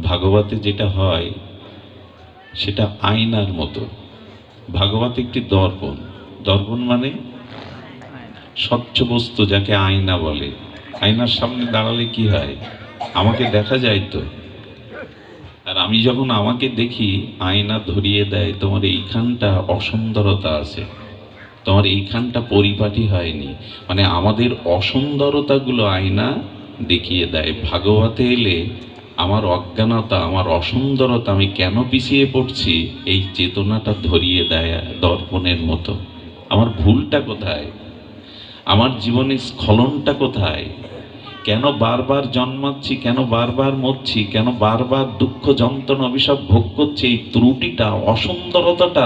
ভাগবতে যেটা হয় সেটা আয়নার মতো। ভাগবত একটি দর্পণ। দর্পণ মানে স্বচ্ছ বস্তু, যাকে আয়না বলে। আয়নার সামনে দাঁড়ালে কি হয়? আমাকে দেখা যায় তো। আর আমি যখন আমাকে দেখি, আয়না ধরিয়ে দেয় তোমার এইখানটা অসুন্দরতা আছে, তোমার এইখানটা পরিপাটি হয়নি। মানে আমাদের অসুন্দরতাগুলো আয়না দেখিয়ে দেয়। ভাগবতে এলে আমার অজ্ঞানতা, আমার অসুন্দরতা, আমি কেন পিছিয়ে পড়ছি, এই চেতনাটা ধরিয়ে দেয় দর্পণের মতো। আমার ভুলটা কোথায়, আমার জীবনের স্খলনটা কোথায়, কেন বারবার জন্মাচ্ছি, কেন বারবার মরছি, কেন বারবার দুঃখ যন্ত্রণা অভিশাপ ভোগ করছি, এই ত্রুটিটা, অসুন্দরতাটা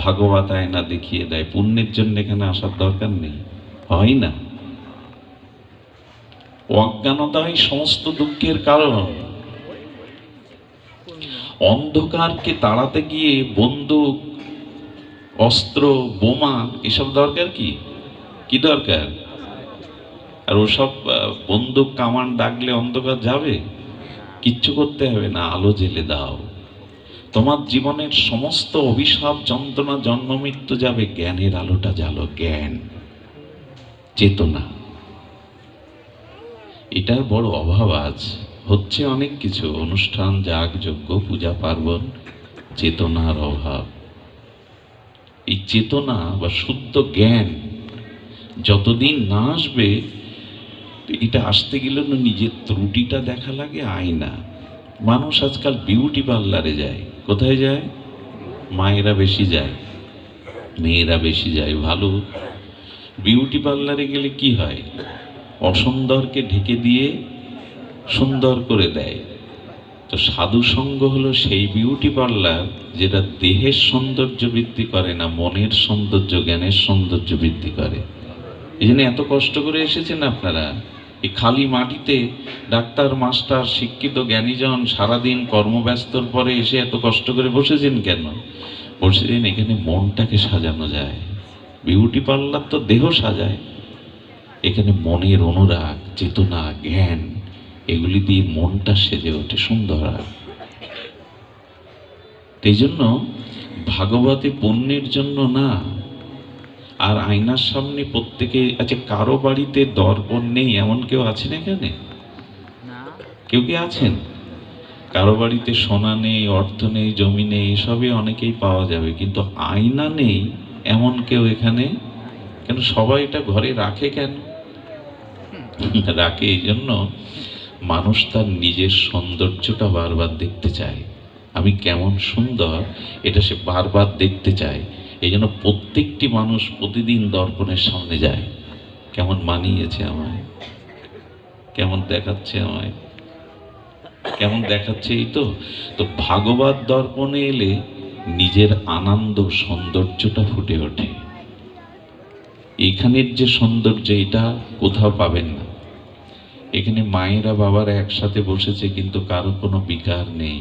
ভাগবত আয়না দেখিয়ে দেয়। পুণ্যের জন্য এখানে আসার দরকার নেই, হয় না। অজ্ঞানতাই সমস্ত দুঃখের কারণ। অন্ধকারকে তাড়াতে গিয়ে বন্দুক, অস্ত্র, বোমা এসব দরকার কি? কি দরকার? আর ওসব বন্দুক কামান ডাকলে অন্ধকার যাবে? কিচ্ছু করতে হবে না, আলো জেলে দাও। তোমার জীবনের সমস্ত অভিশাপ, যন্ত্রণা, জন্ম মৃত্যু যাবে, জ্ঞানের আলোটা জ্বালো। জ্ঞান, চেতনা, এটার বড় অভাব আজ। হচ্ছে অনেক কিছু অনুষ্ঠান, যাগ যজ্ঞ, পূজা পার্বণ, চেতনার অভাব। এই চেতনা বা শুদ্ধ জ্ঞান যতদিন না আসবে, এটা আসতে গেলে না নিজের ত্রুটিটা দেখা লাগে। আয়না। মানুষ আজকাল বিউটি পার্লারে যায়। কোথায় যায়? মায়েরা বেশি যায়, মেয়েরা বেশি যায়। ভালো। বিউটি পার্লারে গেলে কি হয়? অসুন্দরকে ঢেকে দিয়ে সুন্দর করে দেয়। তো সাধু সঙ্গ হলো সেই বিউটি পার্লার যেটা দেহের সৌন্দর্য বৃদ্ধি করে না, মনের সৌন্দর্য, জ্ঞানের সৌন্দর্য বৃদ্ধি করে। এই জন্য এত কষ্ট করে এসেছেন আপনারা। এই খালি মাটিতে ডাক্তার, মাস্টার, শিক্ষিত জ্ঞানীজন সারাদিন কর্মব্যস্তর পরে এসে এত কষ্ট করে বসেছেন কেন? বসেছেন এখানে মনটাকে সাজানো যায়। বিউটি পার্লার তো দেহ সাজায়, এখানে মনের অনুরাগ, চেতনা, জ্ঞান, এগুলি দিয়ে মনটা সেজে ওঠে, সুন্দর হয়। এই জন্য ভাগবতে পুণ্যের জন্য না। আর আয়নার সামনে প্রত্যেকে, আচ্ছা কারো বাড়িতে দর্পণ নেই এমন কেউ আছেন এখানে? কেউ কি আছেন? কারো বাড়িতে সোনা নেই, অর্থ নেই, জমি নেই, এসবই অনেকেই পাওয়া যাবে, কিন্তু আয়না নেই এমন কেউ এখানে? কেন সবাই এটা ঘরে রাখে কেন? রাখে এই জন্য মানুষ তার নিজের সৌন্দর্যটা বারবার দেখতে চায়। আমি কেমন সুন্দর, এটা সে বারবার দেখতে চায়। এই জন্য প্রত্যেকটি মানুষ প্রতিদিন দর্পণের সামনে যায়। কেমন মানিয়েছে আমায়, কেমন দেখাচ্ছে আমায়, কেমন দেখাচ্ছে, এই তো। তো ভাগবত দর্পণে এলে নিজের আনন্দ, সৌন্দর্যটা ফুটে ওঠে। এখানের যে সৌন্দর্য, এটা কোথাও পাবেন না। এখানে মায়েরা বাবারা একসাথে বসেছে, কিন্তু কারো কোনো বিকার নেই।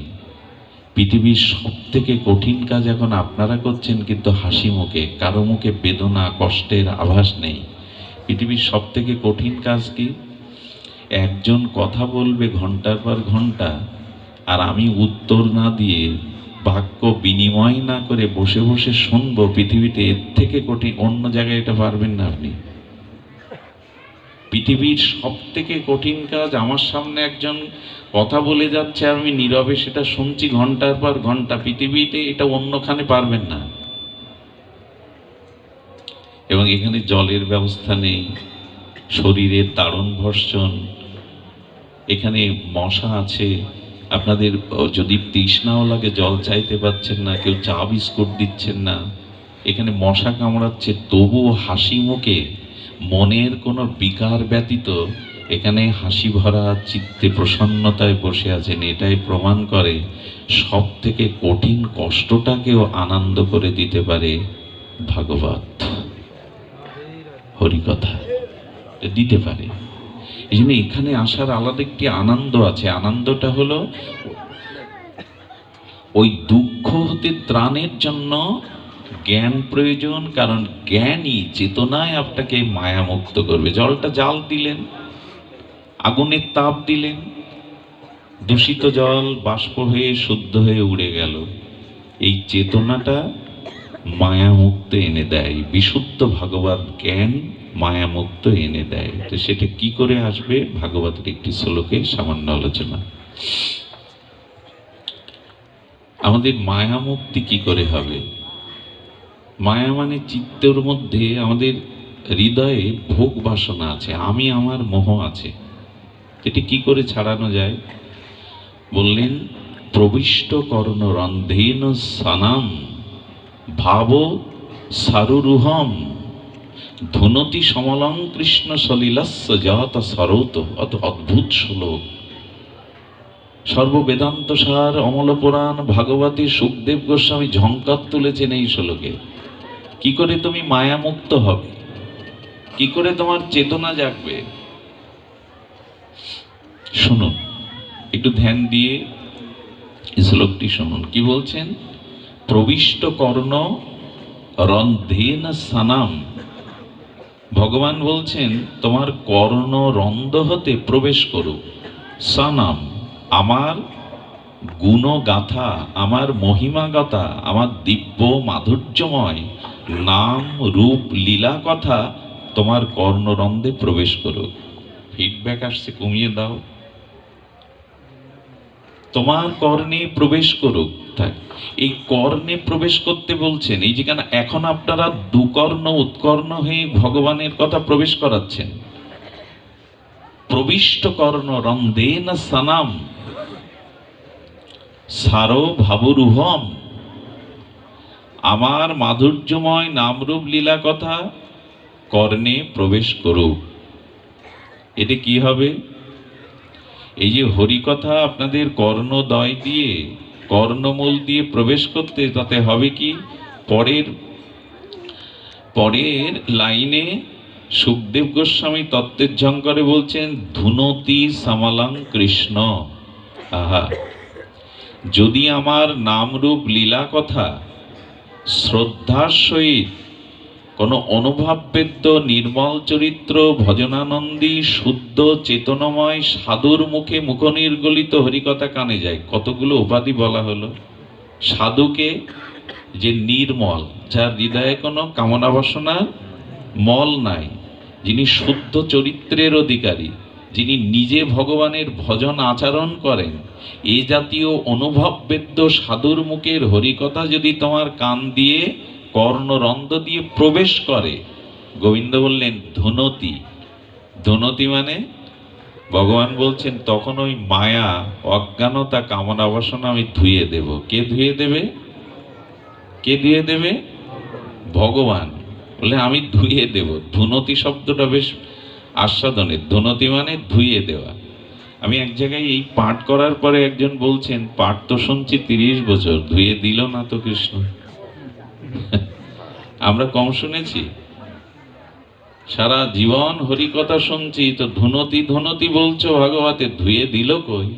পৃথিবীর সব থেকে কঠিন কাজ এখন আপনারা করছেন, কিন্তু হাসি মুখে, কারো মুখে বেদনা, কষ্টের আভাস নেই। পৃথিবীর সব থেকে কঠিন কাজ কি? একজন কথা বলবে ঘন্টার পর ঘন্টা, আর আমি উত্তর না দিয়ে, বাক্য বিনিময় না করে বসে বসে শুনবো। পৃথিবীতে এর থেকে কঠিন অন্য জায়গায় এটা পারবেন না আপনি। পৃথিবীর সব থেকে কঠিন কাজ, আমার সামনে একজন কথা বলে যাচ্ছে, আমি নীরবে সেটা শুনছি ঘন্টার পর ঘন্টা। পৃথিবীতে এটা অন্যখানে পারবেন না। এবং এখানে জলের ব্যবস্থা নেই, শরীরের তাড়ন ভর্ষণ, এখানে মশা আছে। আপনাদের যদি তৃষ্ণাও লাগে, জল চাইতে পারছেন না, কেউ চা বিস্কুট দিচ্ছেন না, এখানে মশা কামড়াচ্ছে, তবুও হাসি মুখে, মনের কোনো বিকার ব্যতীত এখানে হাসি ভরা চিত্তে প্রসন্নতায় বসে আছেন। এটাই প্রমাণ করে সব থেকে কঠিন কষ্টটাকেও আনন্দ করে দিতে পারে ভাগবত, হরিকথা দিতে পারে। এই জন্য এখানে আসার আলাদা একটি আনন্দ আছে। আনন্দটা হলো ওই দুঃখ হতে ত্রাণের জন্য জ্ঞান প্রয়োজন, কারণ জ্ঞানই চেতনায় আপনাকে মায়ামুক্ত করবে। জলটা জাল দিলেন, আগুনের তাপ দিলেন, দূষিত জল বাষ্প হয়ে শুদ্ধ হয়ে উড়ে গেল। এই চেতনাটা মায়ামুক্ত এনে দেয়, বিশুদ্ধ ভাগবত জ্ঞান মায়ামুক্ত এনে দেয়। তো সেটা কি করে আসবে? ভাগবতের একটি শ্লোকে সামান্য আলোচনা। আমাদের মায়া মুক্তি কি করে হবে? মায়া মানে চিত্তের মধ্যে, আমাদের হৃদয়ে ভোগ বাসনা আছে, আমি আমার মোহ আছে। এটি কি করে ছাড়ানো যায়? বললেন, প্রবিষ্ট কর্ণ রন্ধেন সানাম ভাব সারুরুহম ধুনতি সমলং কৃষ্ণ সলিলাস্য যত সরত। অত অদ্ভুত শ্লোক। সর্ববেদান্ত সার অমল পুরাণ ভাগবতী সুখদেব গোস্বামী ঝঙ্কার তুলেছেন এই শ্লোকে। কি করে তুমি মায়া মুক্ত হবে? কি করে তোমার চেতনা জাগবে? শুনুন, একটু ধ্যান দিয়ে এই শ্লোকটি শুনুন। কি বলছেন? প্রবিষ্ট কর্ণ রন্ধেন সানাম। ভগবান বলছেন তোমার কর্ণ রন্ধ হতে প্রবেশ করো। সানাম, আমার গুণগাথা, আমার মহিমাগাথা, আমার দিব্য মাধুর্যময় নাম রূপ লীলা কথা তোমার কর্ণরন্ধে প্রবেশ করো। ফিডব্যাক আসছে, কমিয়ে দাও। তোমার কর্ণে প্রবেশ করুক। তাই এই কর্ণে প্রবেশ করতে বলছেন। এই যেখানে এখন আপনারা দুকর্ণ উৎকর্ণ হয়ে ভগবানের কথা প্রবেশ করাচ্ছেন। প্রবিষ্ট কর্ণ রন্ধেন সানাম সারো ভাবরুহম, আমার মাধুর্যময় নামরূপ লীলা কথা কর্ণে প্রবেশ করুক। এতে কি হবে? এই যে হরি কথা আপনাদের কর্ণদয় দিয়ে, কর্ণমূল দিয়ে প্রবেশ করতে, তাতে হবে কি? পরের লাইনে সুখদেব গোস্বামী তত্ত্বের ঝঙ্কারে বলছেন, ধুনতি সামালাং কৃষ্ণ। আহা, যদি আমার নামরূপ লীলা কথা শ্রদ্ধার সহিত কোনো অনুভাববেদ্য নির্মল চরিত্র ভজনানন্দী শুদ্ধ চেতনময় সাধুর মুখে মুখনির্গলিত হরিকথা কানে যায়। কতগুলো উপাধি বলা হলো। সাধুকে যে নির্মল, যার হৃদয়ে কোনো কামনা বাসনা মল নাই, যিনি শুদ্ধ চরিত্রের অধিকারী, যিনি নিজে ভগবানের ভজন আচরণ করেন, এ জাতীয় অনুভববেদ্য সাধুর মুখের হরিকথা যদি তোমার কান দিয়ে কর্ণরন্ধ দিয়ে প্রবেশ করে, গোবিন্দ বললেন ধুনতি। ধুনতি মানে ভগবান বলছেন তখন ওই মায়া, অজ্ঞানতা, কামনা বাসনা আমি ধুয়ে দেব। কে ধুয়ে দেবে? কে ধুয়ে দেবে? ভগবান বলে আমি ধুয়ে দেব। ধুনতি শব্দটা বেশ আস্বাদনের। ধুনতি মানে ধুয়ে দেওয়া। আমি এক জায়গায় এই পাঠ করার পরে একজন বলছেন, পাঠ তো শুনছি 30 বছর, ধুয়ে দিল না তো কৃষ্ণ। আমরা কম শুনেছি? সারা জীবন হরি কথা শুনছি, তো ধুনতি ধুনতি বলছো ভাগবতে, ধুয়ে দিল কই?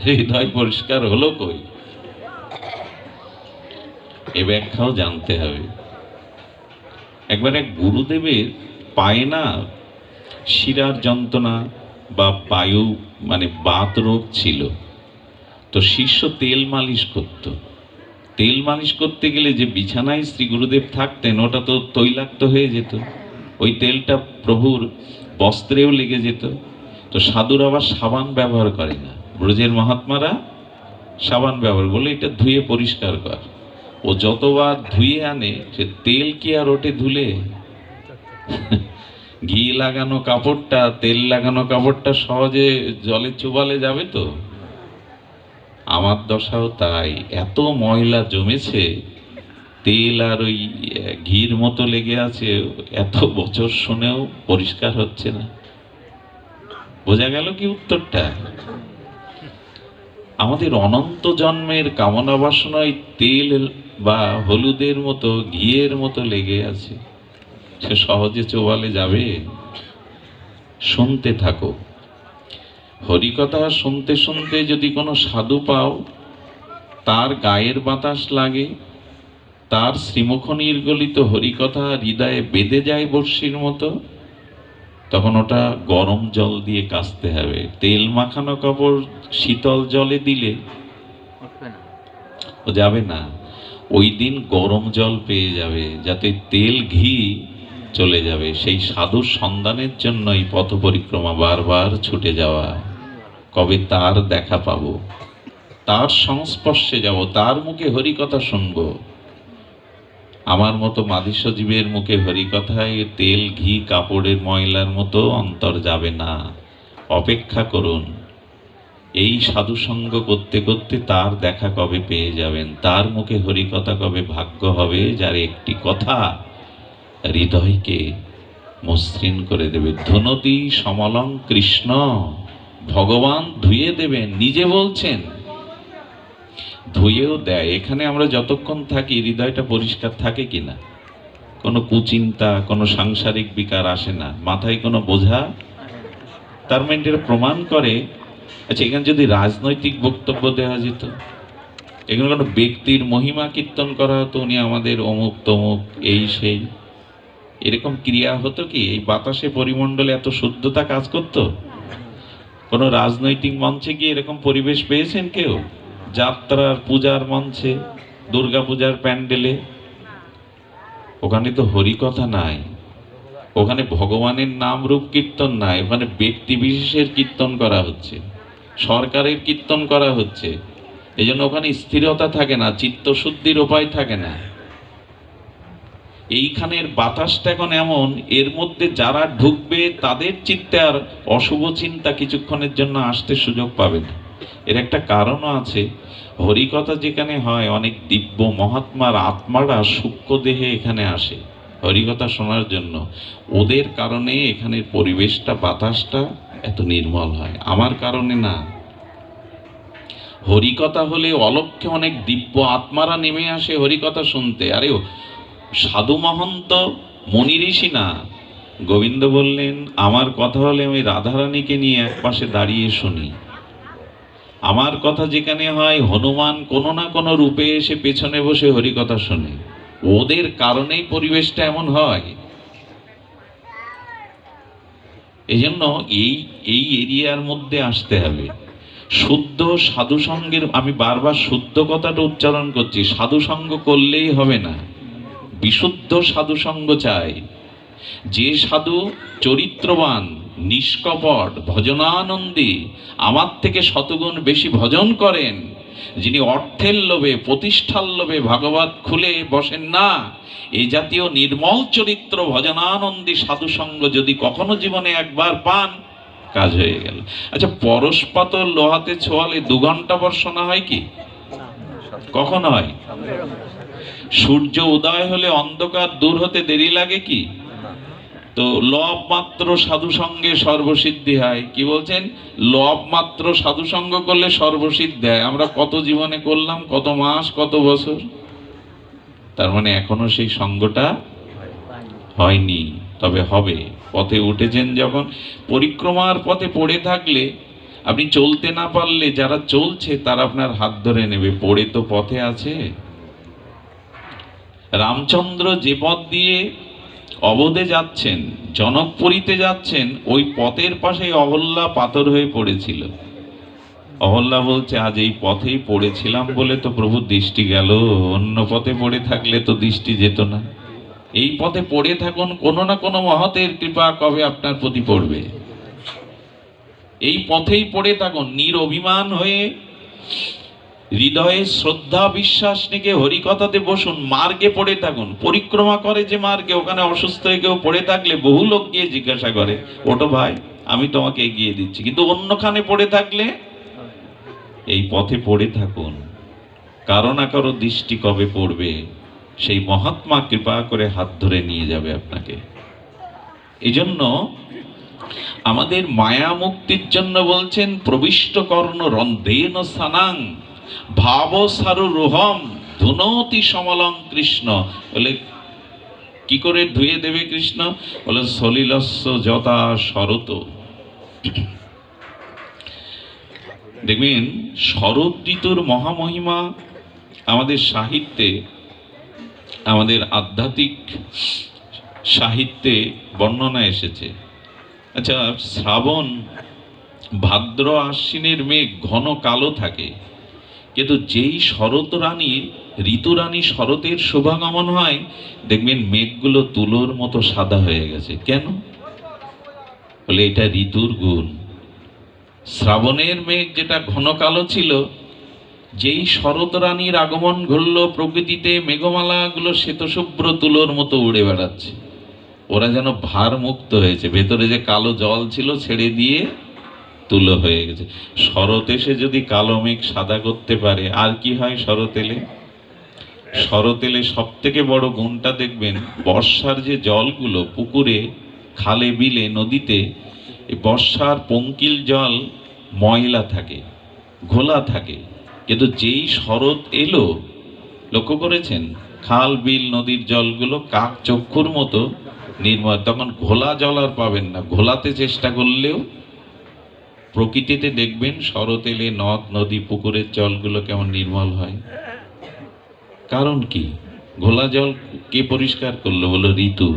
হৃদয় পরিষ্কার হলো কই? এ ব্যাখ্যাও জানতে হবে। একবার এক গুরুদেবের পায়ে না শিরার যন্ত্রণা বা বায়ু মানে বাত রোগ ছিল। তো শিষ্য তেল মালিশ করত। তেল মালিশ করতে গেলে যে বিছানায় শ্রী গুরুদেব থাকতেন, ওটা তো তৈলাক্ত হয়ে যেত। ওই তেলটা প্রভুর বস্ত্রেও লেগে যেত। তো সাধুরা আবার সাবান ব্যবহার করে না। ব্রজের মহাত্মারা সাবান ব্যবহার বলে, এটা ধুয়ে পরিষ্কার কর। ও যতবার ধুয়ে আনে, সে তেল কি আর ওঠে ধুলে? ঘি লাগানো কাপড়টা, তেল লাগানো কাপড়টা সহজে জলে চুবালে যাবে তো? আমার দশাও তাই। এত ময়লা জমেছে, তেল আর ওই ঘির মতো লেগে আছে, এত বছর শুনেও পরিষ্কার হচ্ছে না। বোঝা গেল কি উত্তরটা? আমাদের অনন্ত জন্মের কামনা বাসনায় তেল বা হলুদের মতো, ঘিয়ের মতো লেগে আছে। সে সহজে চোবালে যাবে? শুনতে থাকো। হরিকথা শুনতে শুনতে যদি কোনো সাধু পাও, তার গায়ের বাতাস লাগে, তার শ্রীমুখ নির্গলিত হরিকথা হৃদয়ে বেঁধে যায় বর্ষির মতো, তখন ওটা গরম জল দিয়ে কাচতে হবে। তেল মাখানো কাপড় শীতল জলে দিলে ও যাবে না, ওই দিন গরম জল পেয়ে যাবে, যাতে তেল ঘি চলে যাবে। সেই সাধুর সন্ধানের জন্যই পথ পরিক্রমা, বারবার ছুটে যাওয়া। কবে তার দেখা পাবো, তার সংস্পর্শে যাব, তার মুখে হরিকথা শুনবো। আমার মতো মাদিস্য জীবের মুখে হরিকথায় তেল ঘি কাপড়ের ময়লার মতো অন্তর যাবে না। অপেক্ষা করুন, এই সাধু সঙ্গ করতে করতে তার দেখা কবে পেয়ে যাবেন, তার মুখে হরিকথা কবে ভাগ্য হবে, যার একটি কথা হৃদয়কে মসৃণ করে দেবে। ধুনতি সমলং কৃষ্ণ, ভগবান ধুয়ে দেবেন, নিজে বলছেন, ধুয়েও দেয়। এখানে আমরা যতক্ষণ থাকি হৃদয়টা পরিষ্কার থাকে কিনা, কোনো কুচিন্তা, কোনো সাংসারিক বিকার আসে না, মাথায় কোনো বোঝা। তার মানে এটা প্রমাণ করে, আচ্ছা এখানে যদি রাজনৈতিক বক্তব্য দেওয়া যেত, এখানে কোনো ব্যক্তির মহিমা কীর্তন করা হতো, উনি আমাদের অমুক তমুক এই সেই, এরকম ক্রিয়া হতো কি? এই বাতাসে পরিমণ্ডলে এত শুদ্ধতা কাজ করতো? কোনো রাজনৈতিক মঞ্চে গিয়ে এরকম পরিবেশ পেয়েছেন কেউ? যাত্রার পূজার মঞ্চে, দুর্গা পূজার প্যান্ডেলে, ওখানে তো হরিকথা নাই, ওখানে ভগবানের নাম রূপ কীর্তন নাই, ওখানে ব্যক্তি বিশেষের কীর্তন করা হচ্ছে, সরকারের কীর্তন করা হচ্ছে। এই জন্য ওখানে স্থিরতা থাকে না, চিত্তশুদ্ধির উপায় থাকে না। এইখানের বাতাসটা এখন এমন, এর মধ্যে যারা ঢুকবে তাদের চিত্তে আর অশুভ চিন্তা কিছুক্ষণের জন্য আসতে সুযোগ পাবে না। এর একটা কারণও আছে। হরিকথা যেখানে হয়, অনেক দিব্য মহাত্মার আত্মারা সূক্ষ্ম দেহে এখানে আসে হরিকথা শোনার জন্য। ওদের কারণে এখানের পরিবেশটা, বাতাসটা এত নির্মল হয়, আমার কারণে না। হরিকথা হলে অলক্ষ্যে অনেক দিব্য আত্মারা নেমে আসে হরিকথা শুনতে। আরে সাধু মহন্ত মনি ঋষি না। গোবিন্দ বললেন, আমার কথা হলে আমি রাধারানীকে নিয়ে এক পাশে দাঁড়িয়ে শুনি। আমার কথা যেখানে হয়, হনুমান কোনো না কোনো রূপে এসে পেছনে বসে হরিকথা শোনে। ওদের কারণেই পরিবেশটা এমন হয়। এই জন্য এই এরিয়ার মধ্যে আসতে হবে। শুদ্ধ সাধু সঙ্গের, আমি বারবার শুদ্ধ কথাটা উচ্চারণ করছি, সাধু সঙ্গ করলেই হবে না, বিশুদ্ধ সাধু সঙ্গ চাই। যে সাধু চরিত্রবান, নিষ্কপট, ভজনানন্দী, আমার থেকে শতগুণ বেশি ভজন করেন, যিনি অর্থের লোভে, প্রতিষ্ঠার লোভে ভাগবত খুলে বসেন না, এই জাতীয় নির্মল চরিত্র ভজনানন্দী সাধু সঙ্গ যদি কখনো জীবনে একবার পান, কাজ হয়ে গেল। আচ্ছা, পরশপাতর লোহাতে ছোঁয়ালে 2 ঘন্টা পর শোনা হয় কি? কখন হয়? সূর্য উদয় হলে অন্ধকার দূর হতে দেরি লাগে কি? তো লব মাত্র সাধু সঙ্গে সর্বসিদ্ধি হয়। কি বলছেন? লব মাত্র সাধু সঙ্গ করলে সর্বসিদ্ধি হয়। আমরা কত জীবনে করলাম, কত মাস, কত বছর। তার মানে এখনো সেই সঙ্গটা হয়নি, তবে হবে। পথে উঠেছেন যখন, পরিক্রমার পথে পড়ে থাকলে, আপনি চলতে না পারলে যারা চলছে তারা আপনার হাত ধরে নেবে, পড়ে তো পথে আছে। রামচন্দ্র যে পথ দিয়ে অবধে যাচ্ছেন, জনকপুরীতে যাচ্ছেন, ওই পথের পাশে অহল্যা পাথর হয়ে পড়েছিল। অহল্যা বলছে, আজ এই পথেই পড়েছিলাম বলে তো প্রভুর দৃষ্টি গেল, অন্য পথে পড়ে থাকলে তো দৃষ্টি যেত না। এই পথে পড়ে থাকুন, কোনো না কোনো মহতের কৃপা কবে আপনার প্রতি পড়বে। এই পথেই পড়ে থাকুন, নিরভিমান হয়ে হৃদয়ে শ্রদ্ধা বিশ্বাস নিয়ে হরিকথাতে বসুন, মার্গে পড়ে থাকুন। পরিক্রমা করে যে মার্গে, ওখানে অসুস্থ হয়ে কেউ পড়ে থাকলে বহু লোক গিয়ে জিজ্ঞাসা করে, ওটো ভাই, আমি তোমাকে এগিয়ে দিচ্ছি। কিন্তু অন্যখানে পড়ে থাকলে, এই পথে পড়ে থাকুন, কারো না কারো দৃষ্টি কবে পড়বে, সেই মহাত্মা কৃপা করে হাত ধরে নিয়ে যাবে আপনাকে। এই জন্য আমাদের মায়া মুক্তির জন্য বলছেন, প্রবিষ্ট কর্ণ রন্ধেন স্থানাং ভাব সারু রোহম ধুনতি সমলং কৃষ্ণ। বলে কি করে ধুয়ে দেবে কৃষ্ণ? বলে সলিলস্য যথা শরত। দেখবেন শরৎ ঋতুর মহামহিমা আমাদের সাহিত্যে, আমাদের আধ্যাত্মিক সাহিত্যে বর্ণনা এসেছে। আচ্ছা, শ্রাবণ ভাদ্র আশ্বিনের মেঘ ঘন কালো থাকে, কিন্তু যেই শরৎ রানী, ঋতুরানী শরতের শুভাগমন হয়, দেখবেন মেঘগুলো তুলোর মতো সাদা হয়ে গেছে। কেন? বলে এটা ঋতুর গুণ। শ্রাবণের মেঘ যেটা ঘন কালো ছিল, যেই শরৎ রানীর আগমন ঘটল প্রকৃতিতে, মেঘমালাগুলো শ্বেতশুভ্র তুলোর মতো উড়ে বেড়াচ্ছে। ওরা যেন ভার মুক্ত হয়েছে, ভেতরে যে কালো জল ছিল ছেড়ে দিয়ে তুলো হয়ে গেছে। শরৎ এসে যদি কালো মেঘ সাদা করতে পারে, আর কি হয় শরৎ এলে? শরৎ এলে সব থেকে বড় গুণটা দেখবেন, বর্ষার যে জলগুলো পুকুরে, খালে, বিলে, নদীতে, এই বর্ষার পঙ্কিল জল ময়লা থাকে, ঘোলা থাকে। কিন্তু যেই শরৎ এলো, লক্ষ্য করেছেন, খাল, বিল, নদীর জলগুলো কাক চক্ষুর মতো নির্মল। তখন ঘোলা জল আর পাবেন না। ঘোলাতে চেষ্টা করলেও প্রকৃতিতে দেখবেন শরৎ এলে নদ, নদী, পুকুরের জলগুলো কেমন নির্মল হয়। কারণ কি? ঘোলা জল কে পরিষ্কার করলো? বলো ঋতু।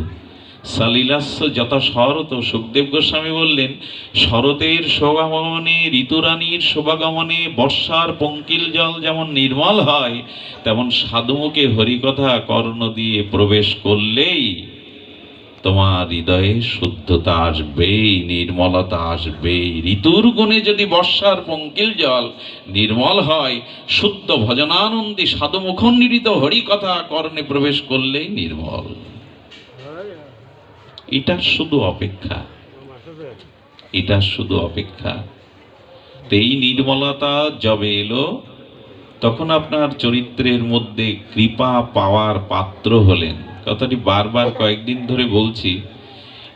সালিলাস্য যথা শরৎ। সুখদেব গোস্বামী বললেন, শরতের শুভাগমনে, ঋতুরানীর শুভাগমনে বর্ষার পঙ্কিল জল যেমন নির্মল হয়, তেমন সাধুমুখে হরিকথা কর্ণ দিয়ে প্রবেশ করলেই তোমার হৃদয়ে শুদ্ধতা আসবেই, নির্মলতা আসবেই। ঋতুর গুণে যদি বর্ষার পঙ্কিল জল নির্মল হয়, শুদ্ধ ভজনানন্দী সাধুমুখনিরিত হরিকথা কর্ণে প্রবেশ করলেই নির্মল। এটা শুধু অপেক্ষা, এটা শুধু অপেক্ষা। তো এই নির্মলতা যবে এলো, তখন আপনার চরিত্রের মধ্যে কৃপা পাওয়ার পাত্র হলেন। কথাটি বারবার কয়েকদিন ধরে বলছি।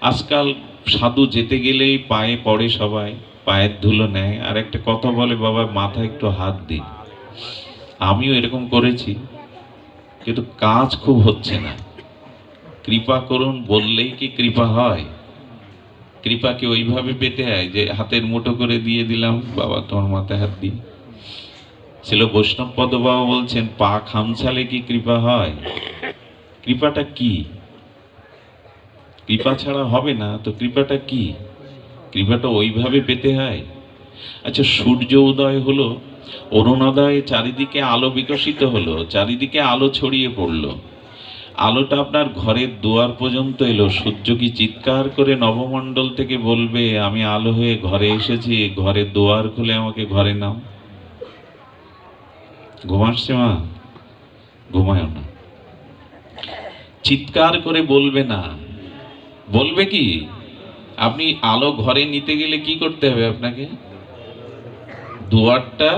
আজকাল সাধু যেতে গেলেই পায়ে পড়ে, সবাই পায়ের ধুলো নেয়, আর একটা কথা বলে, বাবা মাথায় একটু হাত দিন। আমিও এরকম করেছি, কিন্তু কাজ খুব হচ্ছে না। কৃপা করুন বললেই কি কৃপা হয়? কৃপাকে ওইভাবে পেতে হয় যে হাতের মুঠো করে দিয়ে দিলাম, বাবা তোমার মাথায় হাত দিই। ছিল বৈষ্ণব পদ বাবা বলছেন, পা খামছালে কি কৃপা হয়? কৃপাটা কি? কৃপা ছাড়া হবে না তো। কৃপাটা কি? কৃপাটা ওইভাবে পেতে হয়। আচ্ছা, সূর্য উদয় হলো, অরুণোদয়ে চারিদিকে আলো বিকশিত হলো, চারিদিকে আলো ছড়িয়ে পড়লো, আলোটা আপনার ঘরের দুয়ার পর্যন্ত এলো। সূর্য কি চিৎকার করে নবমণ্ডল থেকে বলবে, আমি আলো হয়ে ঘরে এসেছি, ঘরের দুয়ার খুলে আমাকে ঘরে নাও? ঘুমাচ্ছে মা? ঘুমায় না। চিৎকার করে বলবে না। বলবে কি? আপনি আলো ঘরে নিতে গেলে কি করতে হবে আপনাকে? দুয়ারটা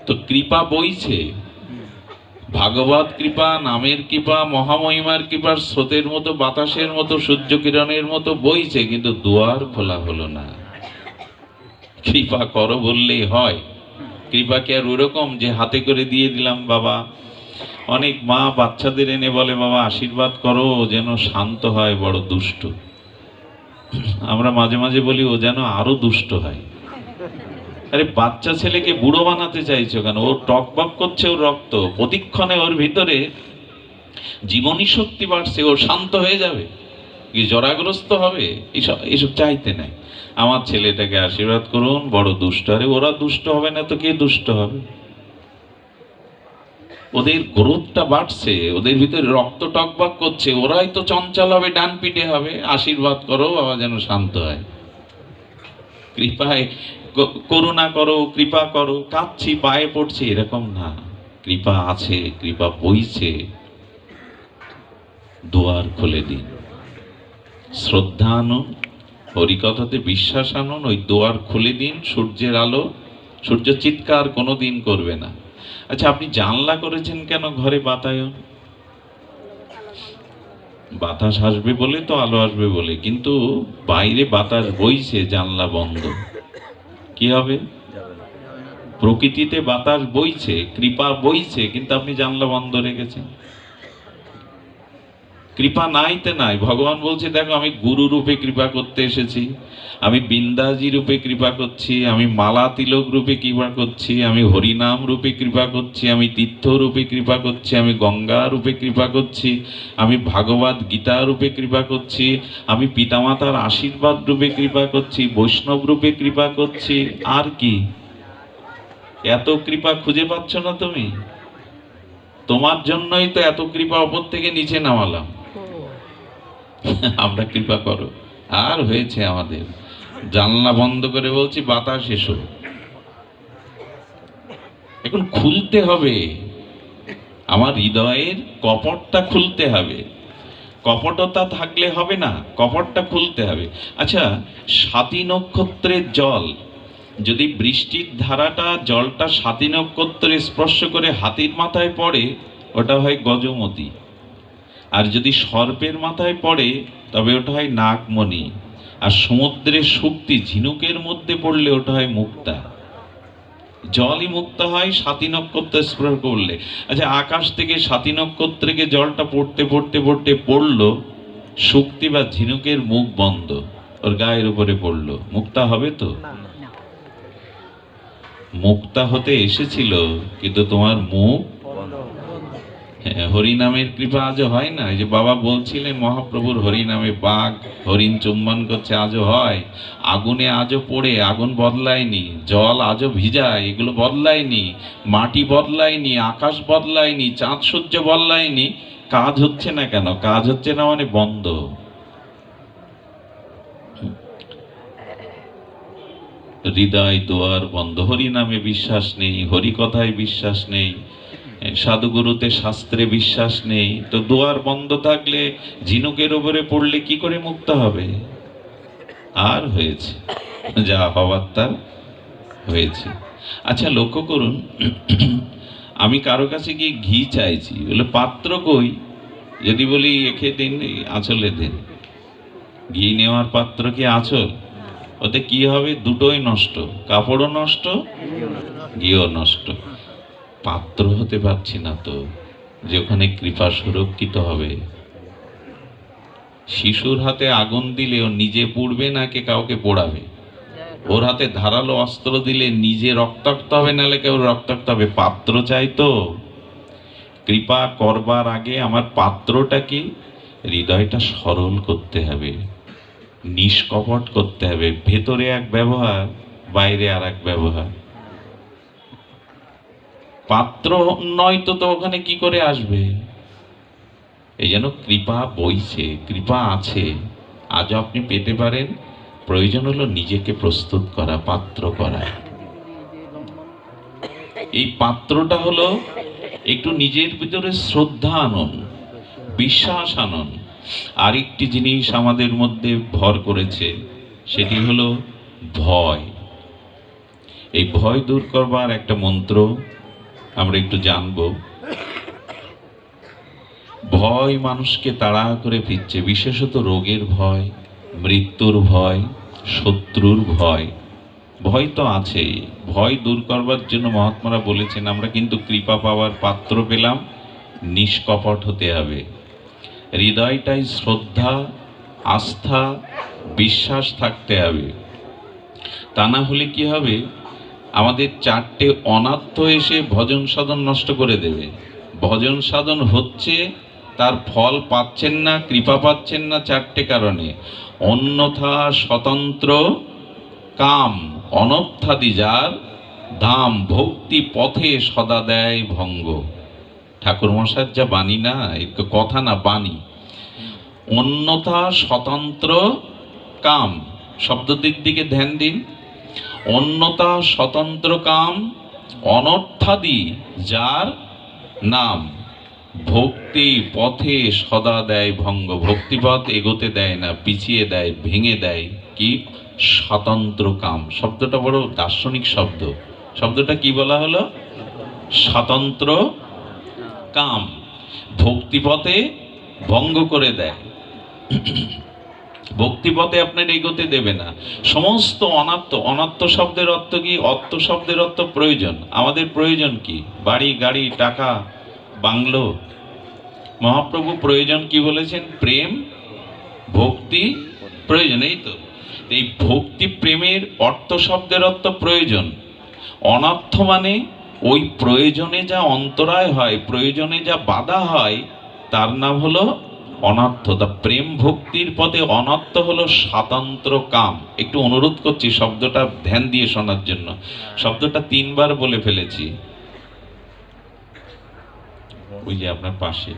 তো কৃপা বইছে, ভাগবত কৃপা, নামের কৃপা, মহামহিমার কৃপার স্রোতের মতো, বাতাসের মতো, সূর্য কিরণের মতো বইছে, কিন্তু দুয়ার খোলা হলো না। কৃপা করো বললেই হয়? কৃপা কি আর ওরকম যে হাতে করে দিয়ে দিলাম? বাবা, অনেক মা বাচ্চাদের এনে বলে, বাবা আশীর্বাদ করো যেন শান্ত হয়, বড় দুষ্ট। আমরা মাঝে মাঝে বলি, ও যেন আরো দুষ্ট হয়। আরে বাচ্চা ছেলেকে বুড়ো বানাতে চাইছো কেন? ও টকবক করছে, ওর রক্ত প্রতিক্ষণে, ওর ভিতরে জীবনী শক্তি বাড়ছে, ও শান্ত হয়ে যাবে, কি জরাগ্রস্ত হবে? এসব এসব চাইতে নাই। আমার ছেলেটাকে আশীর্বাদ করুন, বড় দুষ্ট। আরে ওরা দুষ্ট হবে না তো কে দুষ্ট হবে? ওদের গ্রোথটা বাড়ছে, ওদের ভিতরে রক্ত টকবক করছে, ওরাই তো চঞ্চল হবে, ডান পিটে হবে। আশীর্বাদ করো বাবা যেন শান্ত হয়। কৃপায় করুণা করো, কৃপা করো, কাঁদছি, পায়ে পড়ছি, এরকম না। কৃপা আছে, কৃপা বইছে, দুয়ার খুলে দিন। শ্রদ্ধা আনুন, হরিকথাতে বিশ্বাস আনুন, ওই দুয়ার খুলে দিন। সূর্যের আলো, সূর্য চিৎকার কোনোদিন করবে না। আচ্ছা, আপনি জানলা করেছেন কেন ঘরে? বাতায়ন, বাতাস আসবে বলে তো, আলো আসবে বলে। কিন্তু বাইরে বাতাস বইছে, জানলা বন্ধ, কি হবে? প্রকৃতিতে বাতাস বইছে, কৃপা বইছে, কিন্তু আপনি জানলা বন্ধ রেখেছেন। কৃপা নাইতে নাই। ভগবান বলছে দেখো আমি গুরু রূপে কৃপা করতে এসেছি, আমি বিন্দাজি রূপে কৃপা করছি, আমি মালা তিলক রূপে কৃপা করছি, আমি হরিনাম রূপে কৃপা করছি, আমি তীর্থ রূপে কৃপা করছি, আমি গঙ্গা রূপে কৃপা করছি, আমি ভাগবত গীতা রূপে কৃপা করছি, আমি পিতামাতার আশীর্বাদ রূপে কৃপা করছি, বৈষ্ণব রূপে কৃপা করছি। আর কি? এত কৃপা খুঁজে পাচ্ছ না তুমি? তোমার জন্যই তো এত কৃপা ওপর থেকে নিচে নামালাম। আমরা কৃপা করো। আর হয়েছে আমাদের, জানলা বন্ধ করে বলছি বাতাস এসো। এখন খুলতে হবে, আমার হৃদয়ের কপটটা খুলতে হবে। কপটতা থাকলে হবে না, কপটটা খুলতে হবে। আচ্ছা, স্বাতী নক্ষত্রের জল, যদি বৃষ্টির ধারাটা জলটা স্বাতী নক্ষত্রে স্পর্শ করে হাতির মাথায় পড়ে, ওটা হয় গজমতি। আর যদি সর্পের মাথায় পড়ে তবে ওটা হয় নাগমণি। আর সমুদ্রের শক্তি ঝিনুকের মধ্যে পড়লে ওটা হয় মুক্তা। জলই মুক্তা হয় স্বাতী নক্ষত্র স্পর্শ করলে। আচ্ছা, আকাশ থেকে স্বাতী নক্ষত্রকে জলটা পড়তে পড়তে পড়তে পড়লো, শক্তি বা ঝিনুকের মুখ বন্ধ, ওর গায়ের উপরে পড়লো, মুক্তা হবে তো? মুক্তা হতে এসেছিল, কিন্তু তোমার মুখ। হরিনামের কৃপা আজও হয় না? এই যে বাবা বলছিলেন মহাপ্রভুর হরিনামে বাঘ হরিণ চুম্বন করছে, আজও হয়। আগুনে আজও পড়ে, আগুন বদলায়নি। জল আজও ভিজায়, এগুলো বদলায়নি। মাটি বদলায়নি, আকাশ বদলায়নি, চাঁদ সূর্য বদলায়নি। কাজ হচ্ছে না কেন? কাজ হচ্ছে না মানে বন্ধ। হৃদয় দুয়ার বন্ধ, হরি নামে বিশ্বাস নেই, হরি কথায় বিশ্বাস নেই, সাধুগুরুতে শাস্ত্রে বিশ্বাস নেই, তো দুয়ার বন্ধ থাকলে ঝিনুকের উপরে পড়লে কি করে মুক্ত হবে? আর হয়েছে যা হবার তা হয়েছে। আচ্ছা, লক্ষ্য করুন, আমি কারো কাছে গিয়ে ঘি চাইছি, বলে পাত্র কই? যদি বলি একে দিন, আঁচলে দিন। ঘি নেওয়ার পাত্র কি আঁচল? ওতে কি হবে? দুটোই নষ্ট, কাপড়ও নষ্ট, ঘিও নষ্ট। পাত্র হতে পারছি না তো যে ওখানে কৃপা সুরক্ষিত হবে। শিশুর হাতে আগুন দিলে ও নিজে পুড়বে নাকি কাউকে পোড়াবে? ওর হাতে ধারালো অস্ত্র দিলে নিজে রক্তাক্ত হবে নালে কেউ রক্তাক্ত হবে? পাত্র চাই তো। কৃপা করবার আগে আমার পাত্রটা কি? হৃদয়টা সরল করতে হবে, নিষ্কপট করতে হবে। ভেতরে এক ব্যবহার, বাইরে আর এক ব্যবহার। পাত্র নয়তো তো ওখানে কি করে আসবে? এই যেন কৃপা বইছে, কৃপা আছে, আজও আপনি পেতে পারেন। প্রয়োজন হলো নিজেকে প্রস্তুত করা, পাত্র করা। এই পাত্রটা হলো একটু নিজের ভিতরে শ্রদ্ধা আনন, বিশ্বাস আনন। আরেকটি জিনিস আমাদের মধ্যে ভর করেছে, সেটি হলো ভয়। এই ভয় দূর করবার একটা মন্ত্র আমরা একটু জানব। ভয় মানুষকে তাড়া করে ফিরছে, বিশেষত রোগের ভয়, মৃত্যুর ভয়, শত্রুর ভয়। ভয় তো আছেই। ভয় দূর করবার জন্য মহাত্মারা বলেছেন, আমরা কিন্তু কৃপা পাওয়ার পাত্র পেলাম, নিষ্কপট হতে হবে। হৃদয়টাই শ্রদ্ধা, আস্থা, বিশ্বাস থাকতে হবে। তা না হলে কি হবে? আমাদের চারটে অনাত্ম এসে ভজন সাধন নষ্ট করে দেবে। ভজন সাধন হচ্ছে, তার ফল পাচ্ছেন না, কৃপা পাচ্ছেন না চারটে কারণে। অন্যথা স্বতন্ত্র কাম অনর্থাদি যার ধাম, ভক্তি পথে সদা দেয় ভঙ্গ। ঠাকুর মশাইয়ের যা বাণী না, কথা না, বাণী। অন্যথা স্বতন্ত্র কাম, শব্দটির দিকে ধ্যান দিন। অন্যথা স্বতন্ত্র কাম অনর্থাদি যার নাম, ভক্তি পথে সদা দেয় ভঙ্গ। ভক্তিপথ এগোতে দেয় না, পিছিয়ে দেয়, ভেঙে দেয়। কি? স্বতন্ত্র কাম। শব্দটা বড় দার্শনিক শব্দ। শব্দটা কি বলা হলো? স্বতন্ত্র কাম ভক্তিপথে ভঙ্গ করে দেয়, ভক্তিপথে আপনার এগোতে দেবে না। সমস্ত অনাত্ম, অনাত্ম শব্দের অর্থ কি? অর্থ শব্দের অর্থ প্রয়োজন। আমাদের প্রয়োজন কি? বাড়ি, গাড়ি, টাকা, বাংলো, মহাপ্রভু প্রয়োজন কি বলেছেন? প্রেম ভক্তি প্রয়োজন। এই তো এই ভক্তি প্রেমের অর্থ, শব্দের অর্থ প্রয়োজন। অনর্থ মানে ওই প্রয়োজনে যা অন্তরায় হয়, প্রয়োজনে যা বাধা হয়, তার নাম হলো অনর্থ। তা প্রেম ভক্তির পদে অনর্থ হলো স্বাতন্ত্র কাম। একটু অনুরোধ করছি শব্দটা ধ্যান দিয়ে শোনার জন্য। শব্দটা 3 বার বলে ফেলেছি। ওই যে আপনার পাশে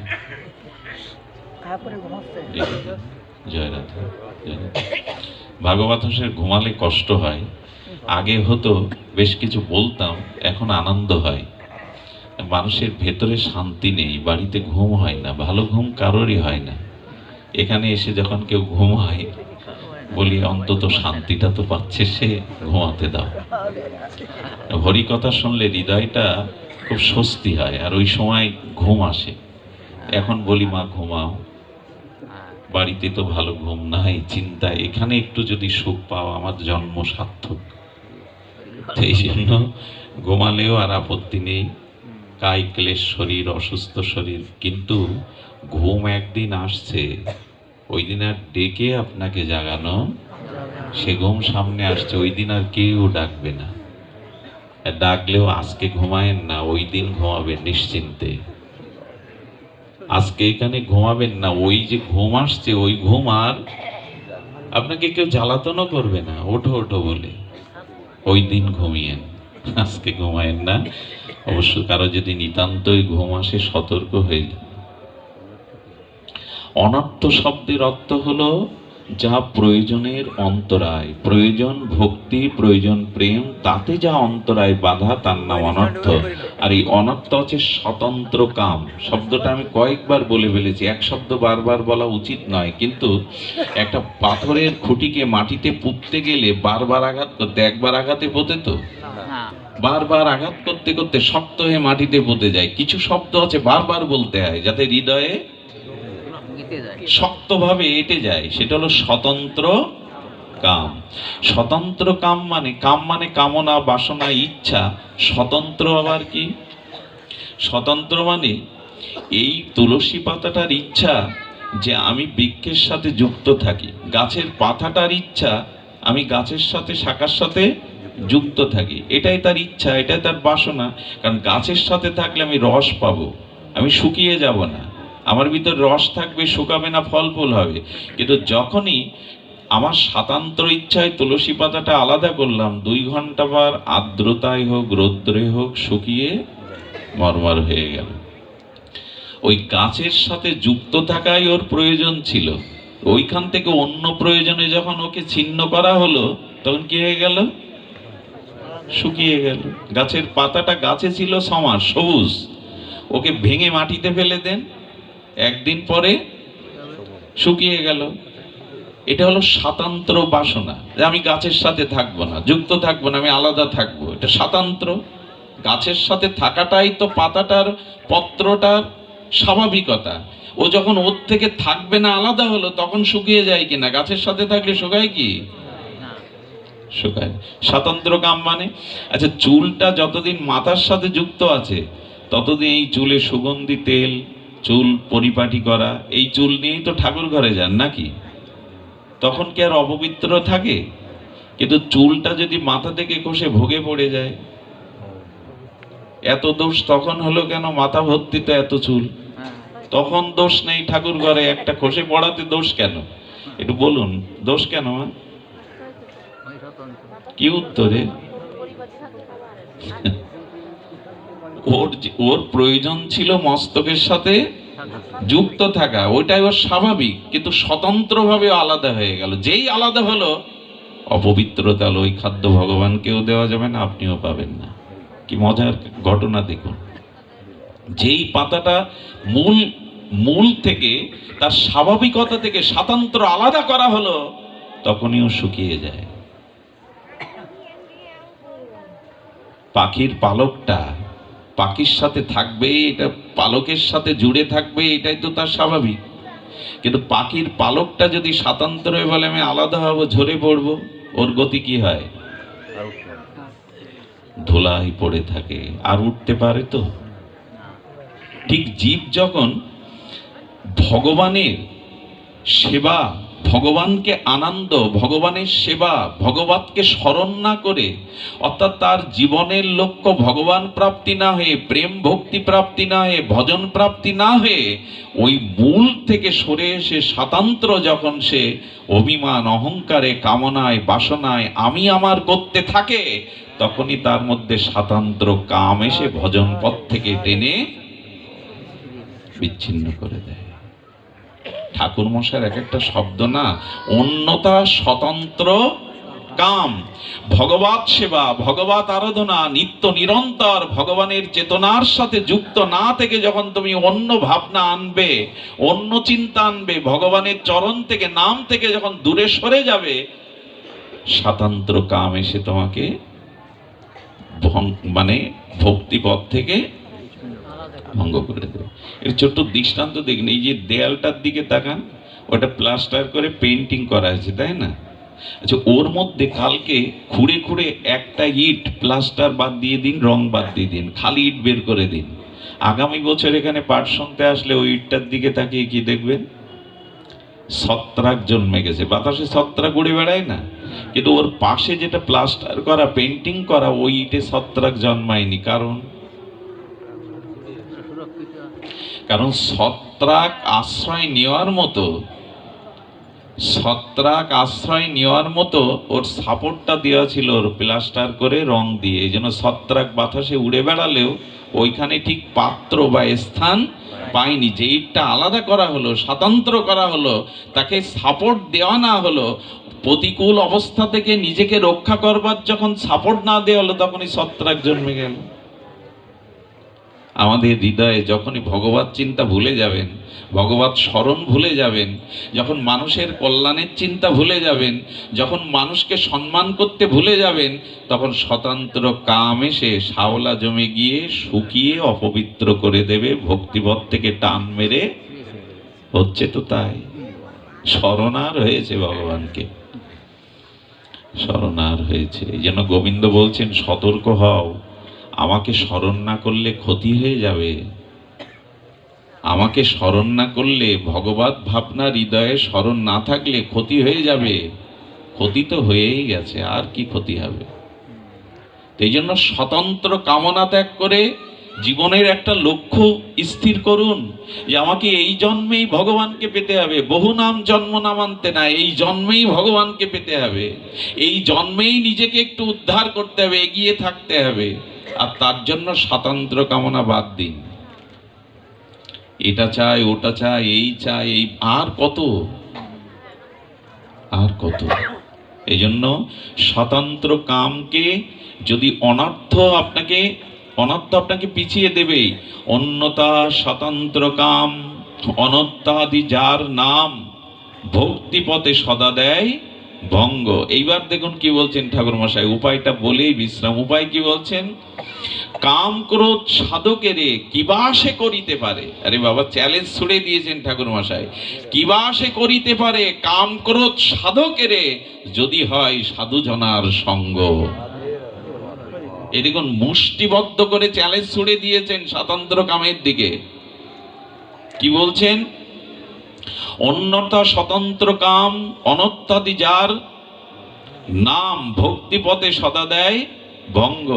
জয় রাধা, জয় রাধা। ভাগবত হোসের ঘুমালে কষ্ট হয়। আগে হতো বেশ কিছু বলতাম, এখন আনন্দ হয়। মানুষের ভেতরে শান্তি নেই, বাড়িতে ঘুম হয় না, ভালো ঘুম কারোরই হয় না। এখানে এসে যখন কেউ ঘুমায় বলি অন্তত শান্তিটা তো পাচ্ছে সে, ঘুমাতে দাও। হরি কথা শুনলে হৃদয়টা খুব স্বস্তি হয়, আর ওই সময় ঘুম আসে। এখন বলি মা ঘুমাও, বাড়িতে তো ভালো ঘুম নাই, চিন্তায় এখানে একটু যদি সুখ পাও আমার জন্ম সার্থক। সেই জন্য ঘুমালেও আর আপত্তি নেই, কায় ক্লেশ শরীর, অসুস্থ শরীর, কিন্তু ঘুম একদিন আসছে, ওই দিন আর ডেকে আপনাকে জাগানো, সে ঘুম সামনে আসছে, ওই দিন আর কেউ ডাকবে না। ডাকলেও আজকে ঘুমায়েন না, ওই দিন ঘুমাবেন নিশ্চিন্তে। আজকে এখানে ঘুমাবেন না, ওই যে ঘুম আসছে ওই ঘুম আর আপনাকে কেউ জ্বালাতনও করবে না, ওঠো ওঠো বলে। ওই দিন ঘুমিয়েন, আজকে ঘুমায়েন না। অবশ্য কারো যদি নিতান্তই ঘুম আসে সতর্ক হয়ে যান। অনর্থ শব্দের অর্থ হলো যা প্রয়োজনের অন্তরায়, প্রয়োজন ভক্তি, প্রয়োজন প্রেম, তাতে যা অন্তরায় বাধা, তার নাম অনর্থ। আর এই অনর্থ হচ্ছে স্বতন্ত্র কাম। শব্দটা আমি কয়েকবার বলে ফেলেছি, এক শব্দ বারবার বলা উচিত নয়, কিন্তু একটা পাথরের খুঁটিকে মাটিতে পুঁততে গেলে বারবার আঘাত করতে, একবার আঘাতে পোতে তো, বারবার আঘাত করতে করতে শক্ত হয়ে মাটিতে পুঁতে যায়। কিছু শব্দ আছে বারবার বলতে হয় যাতে হৃদয়ে শক্তভাবে এঁটে যায়, সেটা হলো স্বতন্ত্র কাম। স্বতন্ত্র কাম মানে, কাম মানে কামনা, বাসনা, ইচ্ছা। স্বতন্ত্র আবার কি? স্বতন্ত্র মানে এই তুলসী পাতাটার ইচ্ছা যে আমি বৃক্ষের সাথে যুক্ত থাকি, গাছের পাতাটার ইচ্ছা আমি গাছের সাথে, শাখার সাথে যুক্ত থাকি, এটাই তার ইচ্ছা, এটাই তার বাসনা। কারণ গাছের সাথে থাকলে আমি রস পাবো, আমি শুকিয়ে যাব না, আমার ভিতর রস থাকবে, শুকাবে না, ফল ফুল হবে। কিন্তু যখনই আমার স্বাতন্ত্র ইচ্ছায় তুলসী পাতাটা আলাদা করলাম, 2 ঘন্টা পর আর্দ্রতায় হোক, রৌদ্রে হোক, শুকিয়ে মরমর হয়ে গেল। ওই গাছের সাথে যুক্ত থাকাই ওর প্রয়োজন ছিল। ওইখান থেকে অন্য প্রয়োজনে যখন ওকে ছিন্ন করা হলো, তখন কি হয়ে গেল? শুকিয়ে গেল। গাছের পাতাটা গাছে ছিল সমার, সবুজ, ওকে ভেঙে মাটিতে ফেলে দেন, একদিন পরে শুকিয়ে গেল। এটা হলো স্বাতন্ত্র বাসনা, যে আমি গাছের সাথে থাকবো না, যুক্ত থাকবো না, আমি আলাদা থাকবো, এটা স্বাতন্ত্র। গাছের সাথে থাকাটাই তো পাতাটার, পত্রটার স্বাভাবিকতা। ও যখন ওর থেকে থাকবে না, আলাদা হলো, তখন শুকিয়ে যায় কিনা? গাছের সাথে থাকলে শুকায় কি? শুকায়। স্বাতন্ত্র কাম মানে, আচ্ছা চুলটা যতদিন মাথার সাথে যুক্ত আছে ততদিন এই চুলে সুগন্ধি তেল, চুল পরিপাটি করা, এই চুল নিয়েই তো ঠাকুর ঘরে যান নাকি? তখন কি আর অপবিত্র থাকে? কিন্তু চুলটা যদি মাথা থেকে খসে ভোগে পড়ে যায়, এত দোষ তখন হলো কেন? মাথা ভর্তি তো এত চুল, তখন দোষ নেই ঠাকুর ঘরে, একটা খসে পড়াতে দোষ কেন? একটু বলুন, দোষ কেন? কি উত্তরে? ওর প্রয়োজন ছিল মস্তকের সাথে যুক্ত থাকা, ওইটাই ওর স্বাভাবিক, কিন্তু স্বতন্ত্রভাবে আলাদা হয়ে গেল। যেই আলাদা হলো, অপবিত্রতা হলো। ওই খাদ্য ভগবানকেও দেওয়া যাবে না, আপনিও পাবেন না। কি মজার ঘটনা দেখুন, যেই পাতাটা মূল থেকে, তার স্বাভাবিকতা থেকে স্বাতন্ত্র আলাদা করা হলো, তখনই ও শুকিয়ে যায়। পাখির পালকটা পাখির সাথে থাকবে, এটা পালকের সাথে জুড়ে থাকবে, এটাই তো তার স্বাভাবিক। কিন্তু পাখির পালকটা যদি স্বাতন্ত্র হয়ে বলে আমি আলাদা হব, ঝরে পড়বো, ওর গতি কি হয়? ধুলাই পড়ে থাকে, আর উঠতে পারে তো? ঠিক জীব যখন ভগবানের সেবা, ভগবানকে আনন্দ, ভগবানের সেবা, ভগবানকে স্মরণ না করে, অর্থাৎ তার জীবনের লক্ষ্য ভগবান প্রাপ্তি না হয়ে, প্রেম ভক্তি প্রাপ্তি না হয়ে, ভজন প্রাপ্তি না হয়ে, ওই মূল থেকে সরে এসে স্বাতন্ত্র যখন সে অভিমান, অহংকারে, কামনায়, বাসনায় আমি আমার করতে থাকে, তখনই তার মধ্যে স্বাতন্ত্র কাম এসে ভজন পথ থেকে টেনে বিচ্ছিন্ন করে দেয়। ঠাকুর মশাইয়ের এক একটা শব্দ না, অন্যতা স্বতন্ত্র কাম। ভগবত সেবা, ভগবত আরাধনা, নিত্য নিরন্তর ভগবানের চেতনার সাথে যুক্ত না থেকে যখন তুমি অন্য ভাবনা আনবে, অন্য চিন্তা আনবে, ভগবানের চরণ থেকে, নাম থেকে যখন দূরে সরে যাবে, স্বাতন্ত্র কাম এসে তোমাকে মানে ভক্তিপথ থেকে ভঙ্গ করে দেবে। এর ছোট্ট দৃষ্টান্ত দেখুন, এই যে দেয়ালটার দিকে তাকান, ওটা প্লাস্টার করে পেন্টিং করা আছে, তাই না? আচ্ছা, ওর মধ্যে কালকে খুঁড়ে খুঁড়ে একটা ইট প্লাস্টার বাদ দিয়ে দিন, রং বাদ দিয়ে দিন, খালি ইট বের করে দিন। আগামী বছর এখানে পাঠ শুনতে আসলে ওই ইটটার দিকে তাকিয়ে কি দেখবেন? ছত্রাক জন্মে গেছে। বাতাসে ছত্রাক উড়ে বেড়ায় না, কিন্তু ওর পাশে যেটা প্লাস্টার করা, পেন্টিং করা, ওই ইটে ছত্রাক জন্মায়নি। কারণ ছত্রাক আশ্রয় নেওয়ার মতো, ছত্রাক আশ্রয় নেওয়ার মতো ওর সাপোর্টটা দেওয়া ছিল ওর প্লাস্টার করে রং দিয়ে। এই জন্য ছত্রাক বাতাসে উড়ে বেড়ালেও ওইখানে ঠিক পাত্র বা স্থান পায়নি। যে ইটটা আলাদা করা হলো, স্বাতন্ত্র করা হলো, তাকে সাপোর্ট দেওয়া না হলো, প্রতিকূল অবস্থা থেকে নিজেকে রক্ষা করবার যখন সাপোর্ট না দেওয়া হলো, তখনই ছত্রাক জন্মে গেল। আমাদের হৃদয়ে যখনই ভগবত চিন্তা ভুলে যাবেন, ভগবত স্মরণ ভুলে যাবেন, যখন মানুষের কল্যাণের চিন্তা ভুলে যাবেন, যখন মানুষকে সম্মান করতে ভুলে যাবেন, তখন স্বতন্ত্র কাম এসে শাওলা জমে গিয়ে শুকিয়ে অপবিত্র করে দেবে, ভক্তিপথ থেকে টান মেরে। হচ্ছে তো তাই, শরণার হয়েছে ভগবানকে, শরণার হয়েছে। এই জন্য গোবিন্দ বলছেন, সতর্ক হও, আমাকে স্মরণ না করলে ক্ষতি হয়ে যাবে। আমাকে স্মরণ না করলে, ভগবত ভাবনা হৃদয়ে স্মরণ না থাকলে ক্ষতি হয়ে যাবে। ক্ষতি তো হয়েই গেছে, আর কি ক্ষতি হবে? এই জন্য স্বতন্ত্র কামনা ত্যাগ করে জীবনের একটা লক্ষ্য স্থির করুন, যে আমাকে এই জন্মেই ভগবানকে পেতে হবে। বহু নাম জন্ম নামান্তে না, এই জন্মেই ভগবানকে পেতে হবে। এই জন্মেই নিজেকে একটু উদ্ধার করতে হবে, এগিয়ে থাকতে হবে। আর তার জন্য স্বাতন্ত্র কামনা বাদ দিন। এটা চাই, ওটা চাই, এই চাই, এই আর কত, আর কত। এই জন্য স্বতন্ত্র কামকে যদি অনর্থ আপনাকে পিছিয়ে দেবে। অন্যতা স্বতন্ত্র কাম অনত্যাদি যার নাম, ভক্তিপথে সদা দেয় ভঙ্গ। এইবার দেখুন কি বলছেন ঠাকুর মশাই, উপায়টা বলেই বিশ্রাম। উপায় কি বলছেন? কাম ক্রোধ সাধকেরে কিবা সে করিতে পারে। আরে বাবা, চ্যালেঞ্জ ছুড়ে দিয়েছেন ঠাকুর মশাই। কিবা সে করিতে পারে কাম ক্রোধ সাধকেরে, যদি হয় সাধুজনার সঙ্গ। এই দেখুন, মুষ্টিবদ্ধ করে চ্যালেঞ্জ ছুড়ে দিয়েছেন স্বাতন্ত্র কামের দিকে। কি বলছেন? অন্যতা স্বতন্ত্র কাম অনত্যাদি যার নাম, ভক্তিপথে সদা দেয় ভঙ্গ।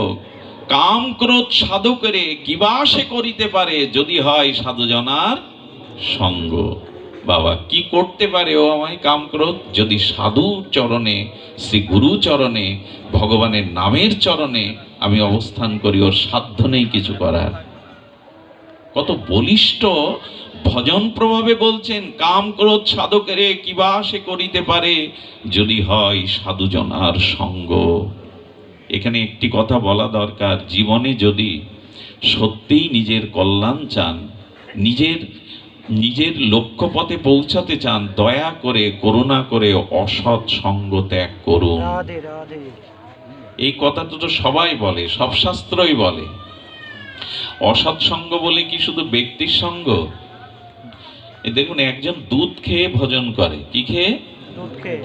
কাম ক্রোধ সাধকেরে কিবা সে করিতে পারে, যদি হয় সাধুজনার সঙ্গ। বাবা, কি করতে পারে ও আমায় কাম ক্রোধ? যদি সাধু চরণে, শ্রী গুরু চরণে, ভগবানের নামের চরণে আমি অবস্থান করি, ওর সাধ্য নেই কিছু করার। কত বলিষ্ঠ ভজন প্রভাবে বলছেন, কাম ক্রোধ সাধকেরে কিবা সে করিতে পারে, যদি হয় সাধুজনার সঙ্গ। এখানে একটি কথা বলা দরকার, জীবনে যদি সত্যিই নিজের কল্যাণ চান, নিজের লক্ষ্যপথে পৌঁছাতে চান, দয়া করে, করুণা করে অসৎ সঙ্গ ত্যাগ করুন। এই কথাটা তো সবাই বলে, সব শাস্ত্রই বলে। অসৎ সঙ্গ বলে কি শুধু ব্যক্তির সঙ্গ? দেখুন, একজন দুধ খেয়ে ভজন করে, কি খেয়ে?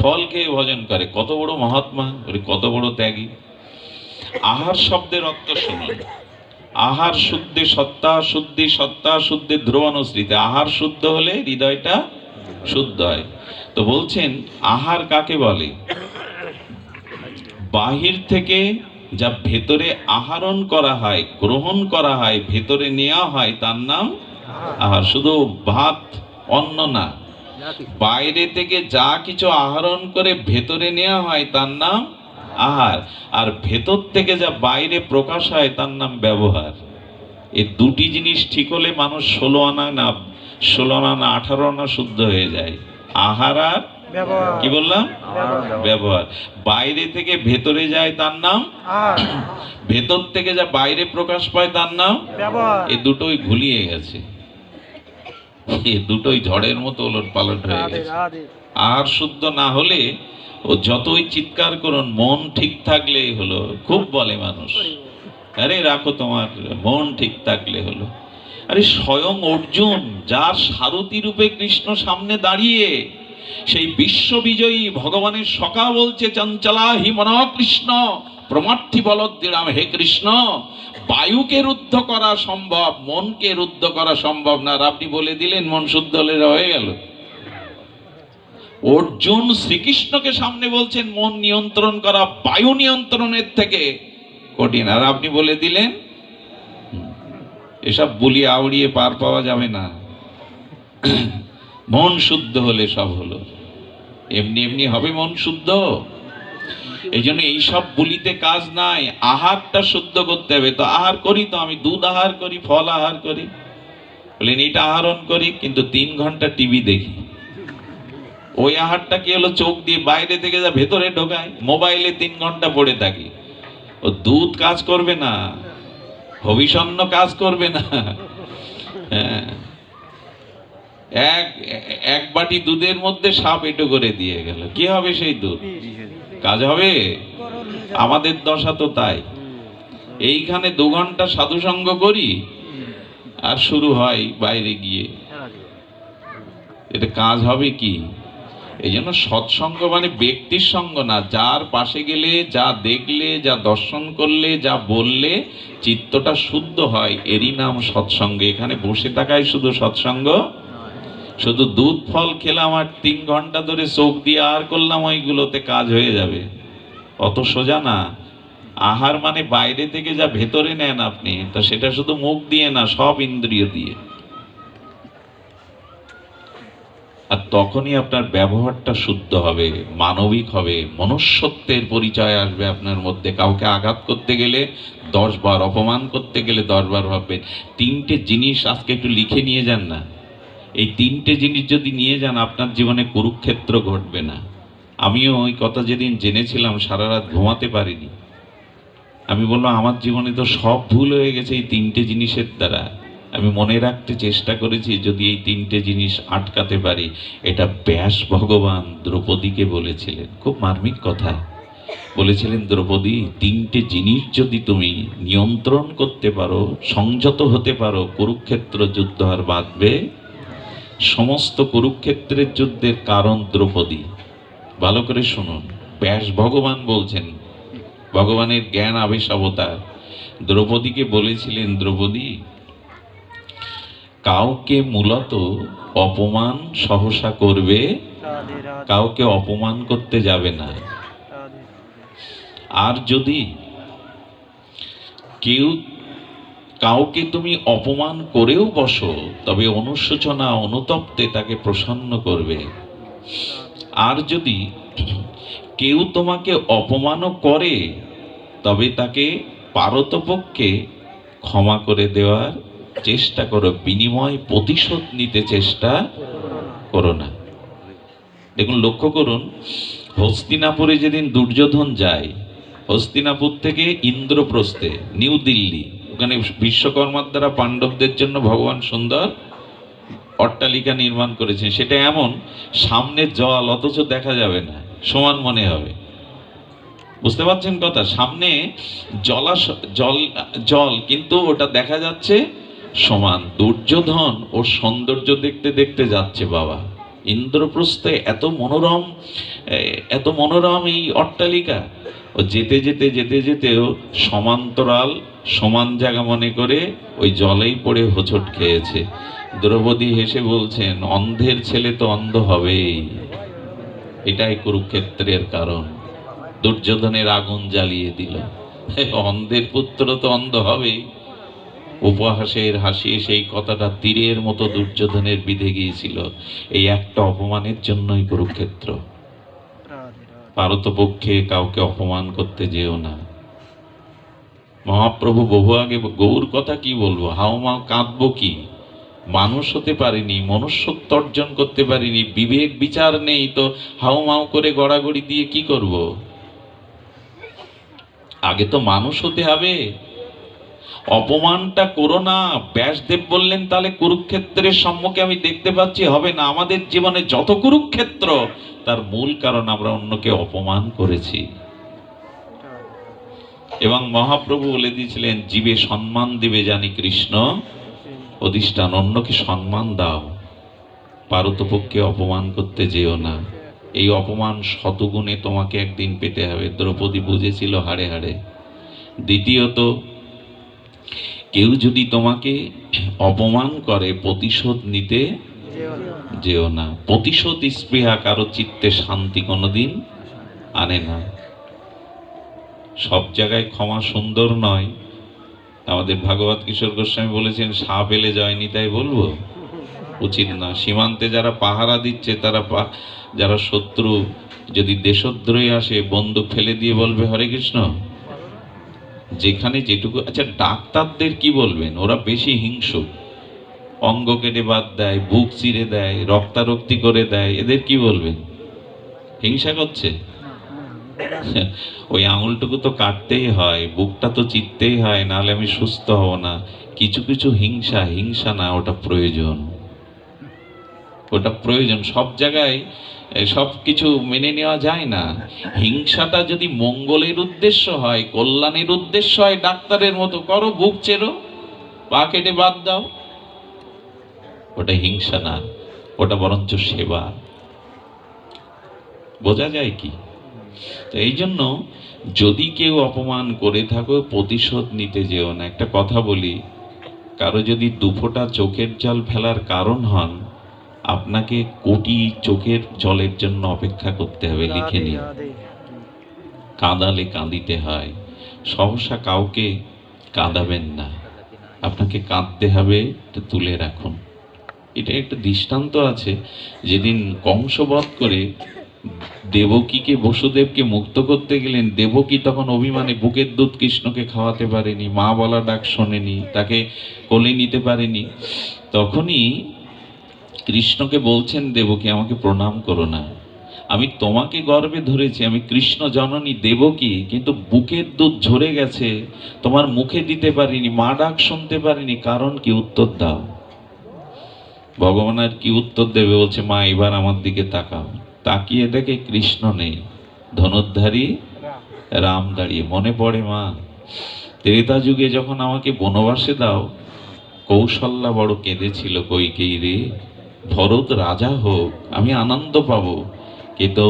ফল খেয়ে ভজন করে। কত বড় মহাত্মা, কত বড় ত্যাগী। আহার শব্দের অর্থ শুনুন। আহার শুদ্ধে সত্তা শুদ্ধি, সত্তা শুদ্ধে ধ্রুবানুসৃতি। আহার শুদ্ধ হলে হৃদয়টা শুদ্ধ হয়। তো বলছেন আহার কাকে বলে? বাহির থেকে যা ভেতরে আহরণ করা হয়, গ্রহণ করা হয়, ভেতরে নেওয়া হয়, তার নাম আহার। শুধু ভাত অন্ন না, বাইরে থেকে যা কিছু আহরণ করে ভেতরে নেওয়া হয় তার নাম আহার। আর ভেতর থেকে যা বাইরে প্রকাশ হয় তার নাম ব্যবহার। এই দুটি জিনিস ঠিক হলে মানুষ 16 আনা না 18 আনা শুদ্ধ হয়ে যায়। আহার আর কি বললাম? ব্যবহার। বাইরে থেকে ভেতরে যায় তার নাম ভেতর থেকে যা বাইরে প্রকাশ পায় তার নাম এই দুটোই ঘুলিয়ে গেছে, এই দুটোই ঝড়ের মতো ওলট পালট হয়ে গেছে। আহার শুদ্ধ না হলে ও যতই চিৎকার করুন, মন ঠিক থাকলেই হলো। খুব বলে মানুষ, আরে রাখো তোমার মন ঠিক থাকলে হলো। আরে স্বয়ং অর্জুন, যার সারথি রূপে কৃষ্ণ সামনে দাঁড়িয়ে, সেই বিশ্ববিজয়ী ভগবানের সখা বলছে চঞ্চলা হি মন কৃষ্ণ প্রমার্থী বলদ্দিরাম। হে কৃষ্ণ, বায়ুকে রুদ্ধ করা সম্ভব, মনকে রুদ্ধ করা সম্ভব না। আর আপনি বলে দিলেন মন শুদ্ধ হলে হয়ে গেল। অর্জুন শ্রীকৃষ্ণকে সামনে বলছেন মন নিয়ন্ত্রণ করা বায়ু নিয়ন্ত্রণের থেকে কঠিন, আর আপনি বলে দিলেন। এসব বলিয়ে আউড়িয়ে পার পাওয়া যাবে না। মন শুদ্ধ হলে সব হলো। এমনি এমনি হবে মন শুদ্ধ? এই জন্য এইসব বলিতে কাজ নাই, আহারটা শুদ্ধ করতে হবে। তো আহার করি, তো আমি দুধ আহার করি, ফল আহার করি, বলেন এটা আহরণ করি, কিন্তু 3 ঘন্টা টিভি দেখি। ওই আহারটা কি হলো? চোখ দিয়ে বাইরে থেকে যা ভেতরে ঢোকায়। মোবাইলে 3 ঘন্টা পড়ে থাকি, ও দুধ কাজ করবে না, হবিষণ্য কাজ করবে না। হ্যাঁ, এক বাটি দুধের মধ্যে সাপ এটো করে দিয়ে গেল, কি হবে সেই দুধ? কাজ হবে? আমাদের দশা তো তাই। এইখানে 2 ঘন্টা সাধুসঙ্গ করি, আর শুরু হয় বাইরে গিয়ে, এটা কাজ হবে কি? এই জন্য সৎসঙ্গ মানে ব্যক্তির সঙ্গ না। যার পাশে গেলে, যা দেখলে, যা দর্শন করলে, যা বললে চিত্তটা শুদ্ধ হয়, এরই নাম সৎসঙ্গ। এখানে বসে থাকাই শুধু সৎসঙ্গ। শুধু দুধ ফল খেলাম আর 3 ঘন্টা ধরে চোখ দিয়ে আর করলাম, ওইগুলোতে কাজ হয়ে যাবে? অত সোজা না। আহার মানে বাইরে থেকে যা ভেতরে নেন আপনি, তা সেটা শুধু মুখ দিয়ে না, সব ইন্দ্রিয় দিয়ে। আর তখনই আপনার ব্যবহারটা শুদ্ধ হবে, মানবিক হবে, মনুষ্যত্বের পরিচয় আসবে আপনার মধ্যে। কাউকে আঘাত করতে গেলে 10 বার, অপমান করতে গেলে 10 বার ভাববেন। 3টে জিনিস আজকে একটু লিখে নিয়ে যান না। এই 3টে জিনিস যদি নিয়ে যান, আপনার জীবনে কুরুক্ষেত্র ঘটবে না। আমিও ওই কথা যেদিন জেনেছিলাম সারা রাত ঘুমাতে পারিনি। আমি বললাম আমার জীবনে তো সব ভুল হয়ে গেছে এই 3টে জিনিসের দ্বারা। আমি মনে রাখতে চেষ্টা করেছি, যদি এই 3টে জিনিস আটকাতে পারি। এটা ব্যাস ভগবান দ্রৌপদীকে বলেছিলেন, খুব মার্মিক কথা বলেছিলেন। দ্রৌপদী, 3টে জিনিস যদি তুমি নিয়ন্ত্রণ করতে পারো, সংযত হতে পারো, কুরুক্ষেত্র যুদ্ধ আর বাঁধবে। সমস্ত কুরুক্ষেত্রের যুদ্ধের কারণ দ্রৌপদী। ভালো করে শুনুন, ব্যাস ভগবান বলছেন, ভগবানের জ্ঞান আবেশ অবতার দ্রৌপদীকে বলেছিলেন, দ্রৌপদী, কাউকে মূলত অপমান সহসা করবে, কাউকে অপমান করতে যাবে না। আর যদি কেউ কাউকে তুমি অপমান করেও বসো, তবে অনুশোচনা অনুতপ্তে তাকে প্রসন্ন করবে। আর যদি কেউ তোমাকে অপমানও করে, তবে তাকে পারতপক্ষে ক্ষমা করে দেওয়ার চেষ্টা করো, বিনিময় প্রতিশোধ নিতে চেষ্টা করো না। দেখুন, লক্ষ্য করুন, হস্তিনাপুরে যেদিন দুর্যোধন যায়, হস্তিনাপুর থেকে ইন্দ্রপ্রস্থে, নিউ দিল্লি, ওখানে বিশ্বকর্মার দ্বারা পাণ্ডবদের জন্য ভগবান সুন্দর অট্টালিকা নির্মাণ করেছেন। সেটা এমন, সামনে জল, অথচ দেখা যাবে না, সমান মনে হবে। বুঝতে পারছেন কথা? সামনে জল, কিন্তু ওটা দেখা যাচ্ছে সমান। দুর্যোধন ওর সৌন্দর্য দেখতে দেখতে যাচ্ছে বাবা ইন্দ্রপ্রস্থে। এত মনোরম এই অট্টালিকা। ও যেতে যেতে ও সমান্তরাল সমান জায়গা মনে করে ওই জলেই পড়ে হোঁচট খেয়েছে। দ্রৌপদী হেসে বলছেন, অন্ধের ছেলে তো অন্ধ হবেই, এটাই কুরুক্ষেত্রের কারণ। দুর্যোধনের আগুন জ্বালিয়ে দিল, অন্ধের পুত্র তো অন্ধ হবেই। উপহাসের হাসি সেই কথাটা তীরের মতো দুর্যোধনের বিঁধে গিয়েছিল। এই একটা অপমানের জন্যই কুরুক্ষেত্র। পারতপক্ষে কাউকে অপমান করতে যেও না। মহাপ্রভু বহু আগে, গৌর কথা কি বলবো, হাউমাউ কাঁদবো কি, মানুষ হতে পারিনি, মনুষ্যত্ব অর্জন করতে পারিনি, বিবেক বিচার নেই, তো হাউমাউ করে গড়াগড়ি দিয়ে কি করব? আগে তো মানুষ হতে হবে। অপমানটা করো না। ব্যাসদেব বললেন, তাহলে কুরুক্ষেত্রের সম্মুখে আমি দেখতে পাচ্ছি হবে না। আমাদের জীবনে যত কুরুক্ষেত্র, তার মূল কারণ আমরা অন্যকে অপমান করেছি। এবং মহাপ্রভু বলে দিয়েছিলেন, জীবে সম্মান দিবে জানি কৃষ্ণ অধিষ্ঠান, অন্যকে সম্মান দাও, পারতপক্ষে অপমান করতে যেও না। এই অপমান শতগুণে তোমাকে একদিন পেতে হবে। দ্রৌপদী বুঝেছিল হাড়ে হাড়ে। দ্বিতীয়ত, কেউ যদি তোমাকে অপমান করে প্রতিশোধ নিতে যেও না। প্রতিশোধ স্পৃহা কারো চিত্তে শান্তি কোনোদিন আনে না। সব জায়গায় ক্ষমা সুন্দর নয়। আমাদের ভাগবত কিশোর গোস্বামী বলেছেন, সাপ এলে জয়নি তাই বলবো, উচিত না। সীমান্তে যারা পাহারা দিচ্ছে, তারা যারা শত্রু, যদি দেশদ্রোহী আসে, বন্দুক ফেলে দিয়ে বলবে হরে কৃষ্ণ, যেখানে যেটুকু। আচ্ছা, ডাক্তারদের কি বলবেন? ওরা বেশি হিংসুক, অঙ্গ কেটে বাদ দেয়, বুক চিরে দেয়, রক্তারক্তি করে দেয়, এদের কি বলবেন? হিংসা করছে। ওই আঙুলটুকু তো কাটতেই হয়, বুকটা তো চিরতেই হয়, নাহলে আমি সুস্থ হব না। কিছু কিছু হিংসা, হিংসা না, ওটা প্রয়োজন। ওটা প্রয়োজন। সব জায়গায় সব কিছু মেনে নেওয়া যায় না। হিংসাটা যদি মঙ্গলের উদ্দেশ্য হয়, কল্যাণের উদ্দেশ্য হয়, ডাক্তারের মতো করো, বুক চেরো, পা কেটে বাদ দাও, ওটা হিংসা না, ওটা বরঞ্চ সেবা। বোঝা যায় কি? তো এই জন্য যদি কেউ অপমান করে থাকো, প্রতিশোধ নিতে যেও না। একটা কথা বলি, কারো যদি দুফোঁটা চোখের জল ফেলার কারণ হন, আপনাকে কোটি চোখের জলের জন্য অপেক্ষা করতে হবে। লিখে নিন। কাঁদালে কাঁদিতে হয়, সহসা কাউকে কাঁদাবেন না। আপনাকে কাঁদতে হবে, তুলে রাখুন। এটা একটা দৃষ্টান্ত আছে। যেদিন কংস বধ করে দেবকীকে, বসুদেবকে মুক্ত করতে গেলেন, দেবকী তখন অভিমানে বুকের দুধ কৃষ্ণকে খাওয়াতে পারেনি, মা বলা ডাক শোনেনি, তাকে কোলে নিতে পারেনি। তখনই কৃষ্ণকে বলছেন, দেবকী আমাকে প্রণাম করো না, আমি তোমাকে গর্ভে ধরেছি, আমি কৃষ্ণ জননী দেবকী, কিন্তু বুকের দুধ ঝরে গেছে, তোমার মুখে দিতে পারিনি, মা ডাক শুনতে পারিনি, কারণ কি? উত্তর দাও। ভগবান আর কি উত্তর দেবে? বলছে, মা এবার আমার দিকে তাকাও। তাকিয়ে দেখে কৃষ্ণ নেই, ধনুর্ধারী রাম দাঁড়িয়ে। মনে পড়ে, মা ত্রেতা যুগে যখন আমাকে বনবাসে দাও, কৌশল্যা বড় কেঁদেছিল, কইকেয়ী রে, ভরত রাজা হোক, আমি আনন্দ পাবো, কিন্তু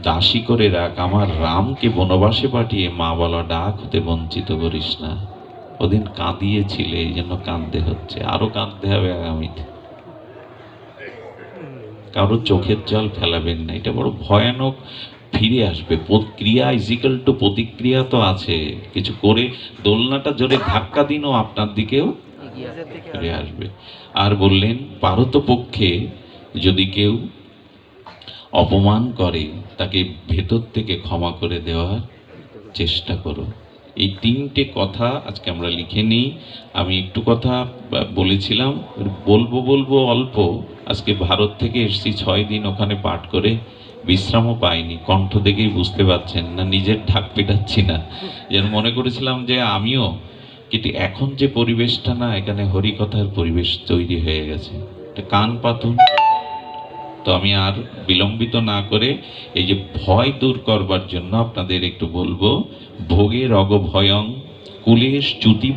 দাসী করে রাখ, আমার রামকে বনবাসে পাঠিয়ে মা বলা ডাক হতে বঞ্চিত করিস না। ওদিন কাঁদিয়েছিলে, এই জন্য কাঁদতে হচ্ছে, আরো কাঁদতে হবে আগামীতে। কারো চোখের জল ফেলাবেন না, এটা বড় ভয়ানক। ফিরে আসবে ক্রিয়া ইজিক্যাল টু প্রতিক্রিয়া তো আছে। কিছু করে দোলনাটা জোরে ধাক্কা দিনও আপনার দিকেও ফিরে আসবে। আর বললেন, পারতপক্ষে যদি কেউ অপমান করে, তাকে ভেতর থেকে ক্ষমা করে দেওয়ার চেষ্টা করো। এই তিনটে কথা আজকে আমরা লিখে নিই। আমি একটু কথা বলেছিলাম, বলবো অল্প। আজকে ভারত থেকে এসেছি 6 দিন, ওখানে পাঠ করে বিশ্রামও পাইনি। কণ্ঠ দেখেই বুঝতে পারছেন না, নিজের ঢাক পেটাচ্ছি না। যেন মনে করেছিলাম যে আমিও, কিন্তু এখন যে পরিবেশটা না, এখানে হরিকথার পরিবেশ তৈরি হয়ে গেছে। কান পাতুন। তো আমি আর বিলম্বিত না করে এই যে ভয় দূর করবার জন্য আপনাদের একটু বলবো, ভোগের অগভয়ং কুলেশ চ্যুতি